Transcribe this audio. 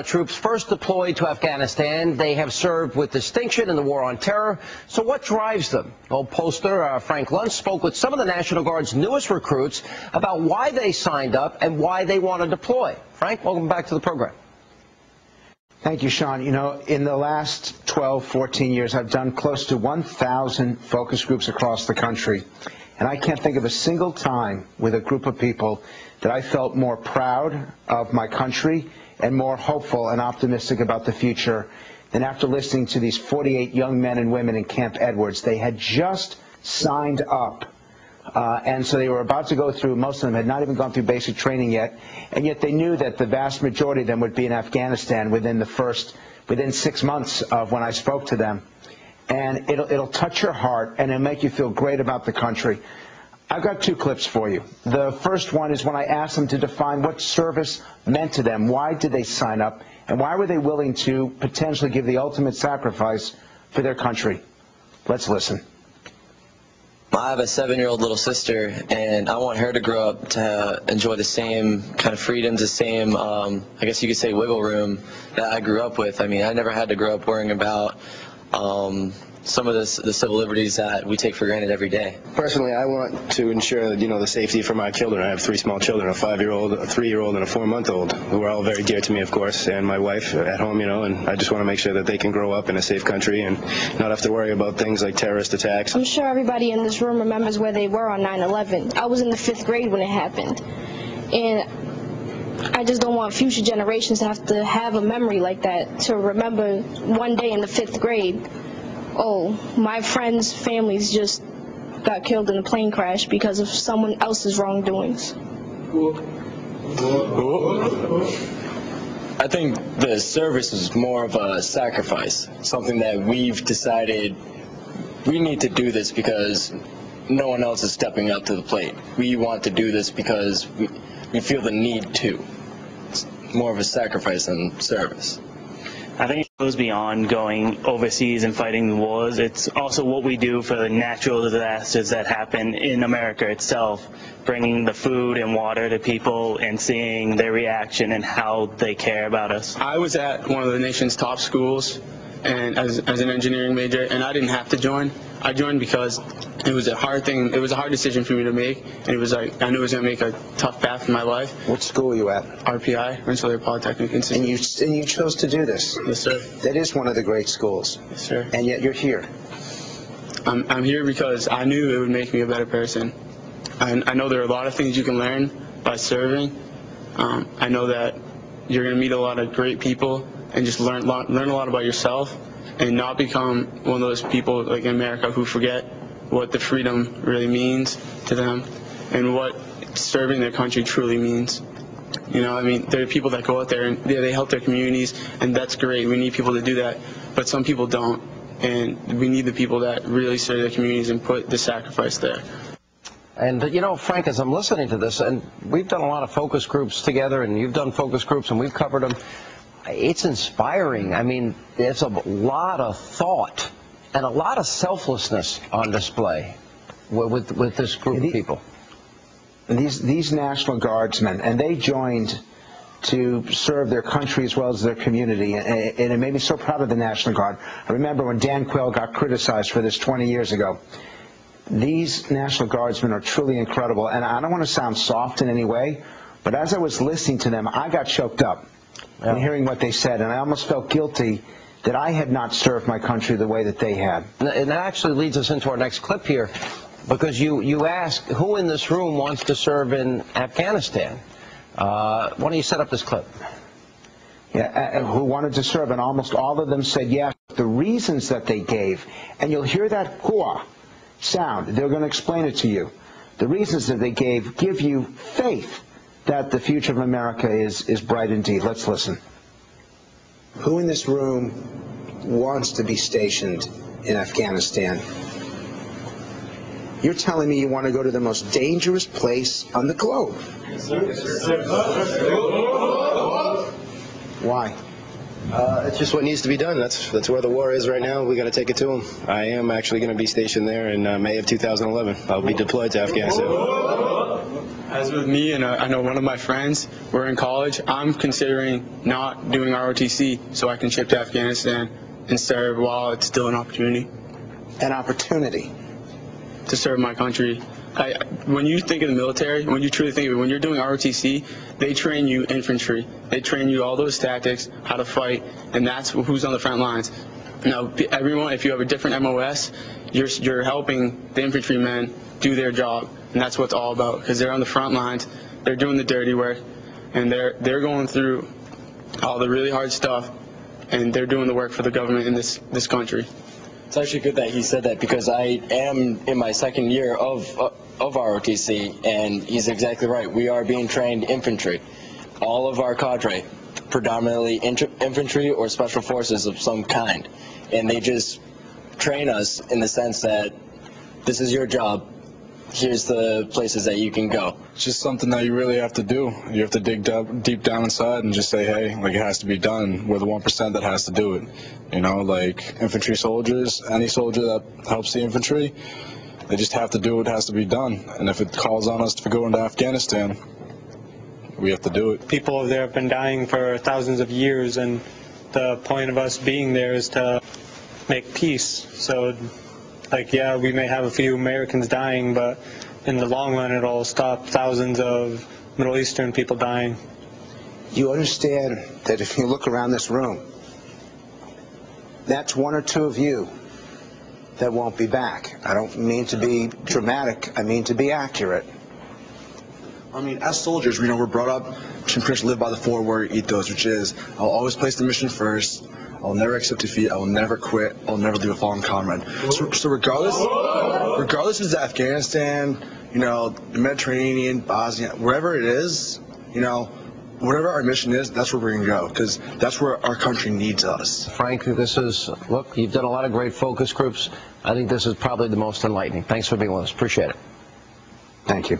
Troops first deployed to Afghanistan. They have served with distinction in the war on terror. So what drives them? Well, pollster Frank Luntz spoke with some of the National Guard's newest recruits about why they signed up and why they want to deploy. Frank, welcome back to the program. Thank you, Sean. You know, in the last 12, 14 years, I've done close to 1,000 focus groups across the country. And I can't think of a single time with a group of people that I felt more proud of my country and more hopeful and optimistic about the future than after listening to these 48 young men and women in Camp Edwards. They had just signed up, and so they were about to go through, most of them had not even gone through basic training yet, and yet they knew that the vast majority of them would be in Afghanistan within 6 months of when I spoke to them. And it'll touch your heart, and it'll make you feel great about the country. I've got two clips for you. The first one is when I asked them to define what service meant to them. Why did they sign up? And why were they willing to potentially give the ultimate sacrifice for their country? Let's listen. I have a 7-year-old little sister, and I want her to grow up to enjoy the same kind of freedoms, the same, I guess you could say, wiggle room that I grew up with. I mean, I never had to grow up worrying about some of the civil liberties that we take for granted every day. Personally, I want to ensure, the safety for my children. I have 3 small children, a 5-year-old, a 3-year-old, and a 4-month-old, who are all very dear to me, of course, and my wife at home, and I just want to make sure that they can grow up in a safe country and not have to worry about things like terrorist attacks. I'm sure everybody in this room remembers where they were on 9/11. I was in the 5th grade when it happened, and I just don't want future generations to have a memory like that, to remember one day in the 5th grade, oh, my friend's families just got killed in a plane crash because of someone else's wrongdoings. I think the service is more of a sacrifice, something that we've decided we need to do this because no one else is stepping up to the plate. We want to do this because we feel the need to. It's more of a sacrifice than service. I think it goes beyond going overseas and fighting the wars. It's also what we do for the natural disasters that happen in America itself, bringing the food and water to people and seeing their reaction and how they care about us. I was at one of the nation's top schools and as an engineering major, and I didn't have to join. I joined because it was a hard thing. It was a hard decision for me to make, and it was like I knew it was going to make a tough path in my life. What school are you at? RPI, Rensselaer Polytechnic Institute. And you chose to do this? Yes, sir. That is one of the great schools. Yes, sir. And yet you're here. I'm here because I knew it would make me a better person. I know there are a lot of things you can learn by serving. I know that you're going to meet a lot of great people and just learn a lot about yourself and not become one of those people like in America who forget what the freedom really means to them and what serving their country truly means. I mean, there are people that go out there and they help their communities, and that's great. We need people to do that, but some people don't, and we need the people that really serve their communities and put the sacrifice there. And, Frank, as I'm listening to this, and we've done a lot of focus groups together, and you've done focus groups, and we've covered them. It's inspiring. I mean, there's a lot of thought and a lot of selflessness on display with this group of people. These National Guardsmen, and they joined to serve their country as well as their community, and it made me so proud of the National Guard. I remember when Dan Quayle got criticized for this 20 years ago. These National Guardsmen are truly incredible, and I don't want to sound soft in any way, but as I was listening to them, I got choked up. And hearing what they said, and I almost felt guilty that I had not served my country the way that they had. And that actually leads us into our next clip here, because you asked who in this room wants to serve in Afghanistan. Why don't you set up this clip? Yeah, who wanted to serve, and almost all of them said yes. The reasons that they gave, and you'll hear that hua sound, they're going to explain it to you. The reasons that they give you faith that the future of America is bright indeed. Let's listen. Who in this room wants to be stationed in Afghanistan? You're telling me you want to go to the most dangerous place on the globe. Yes, sir. Yes, sir. Why? It's just what needs to be done. That's where the war is right now. We got to take it to them. I am actually going to be stationed there in May of 2011. I'll be deployed to Afghanistan. As with me and I know one of my friends, we're in college, I'm considering not doing ROTC so I can ship to Afghanistan and serve while it's still an opportunity. An opportunity. To serve my country. When you think of the military, when you truly think of it, when you're doing ROTC, they train you infantry. They train you all those tactics, how to fight, and that's who's on the front lines. Now, everyone, if you have a different MOS, you're helping the infantrymen do their job, and that's what it's all about, because they're on the front lines, they're doing the dirty work, and they're going through all the really hard stuff, and they're doing the work for the government in this country. It's actually good that he said that, because I am in my second year of ROTC, and he's exactly right. We are being trained infantry. All of our cadre, predominantly infantry or special forces of some kind, and they just train us in the sense that this is your job. Here's the places that you can go. It's just something that you really have to do. You have to dig deep down inside and just say, hey, like, it has to be done. We're the 1% that has to do it. You know, like infantry soldiers, any soldier that helps the infantry, they just have to do what has to be done. And if it calls on us to go into Afghanistan, we have to do it. People over there have been dying for thousands of years, and the point of us being there is to make peace. So, like, yeah, we may have a few Americans dying, but in the long run, it'll stop thousands of Middle Eastern people dying. You understand that if you look around this room, that's one or two of you that won't be back. I don't mean to be dramatic. I mean to be accurate. I mean, as soldiers, we're brought up to pretty much live by the 4 warrior ethos, which is, I'll always place the mission first, I'll never accept defeat, I will never quit, I'll never leave a fallen comrade. So regardless if it's Afghanistan, the Mediterranean, Bosnia, wherever it is, whatever our mission is, that's where we're going to go, because that's where our country needs us. Frank, look, you've done a lot of great focus groups. I think this is probably the most enlightening. Thanks for being with us. Appreciate it. Thank you.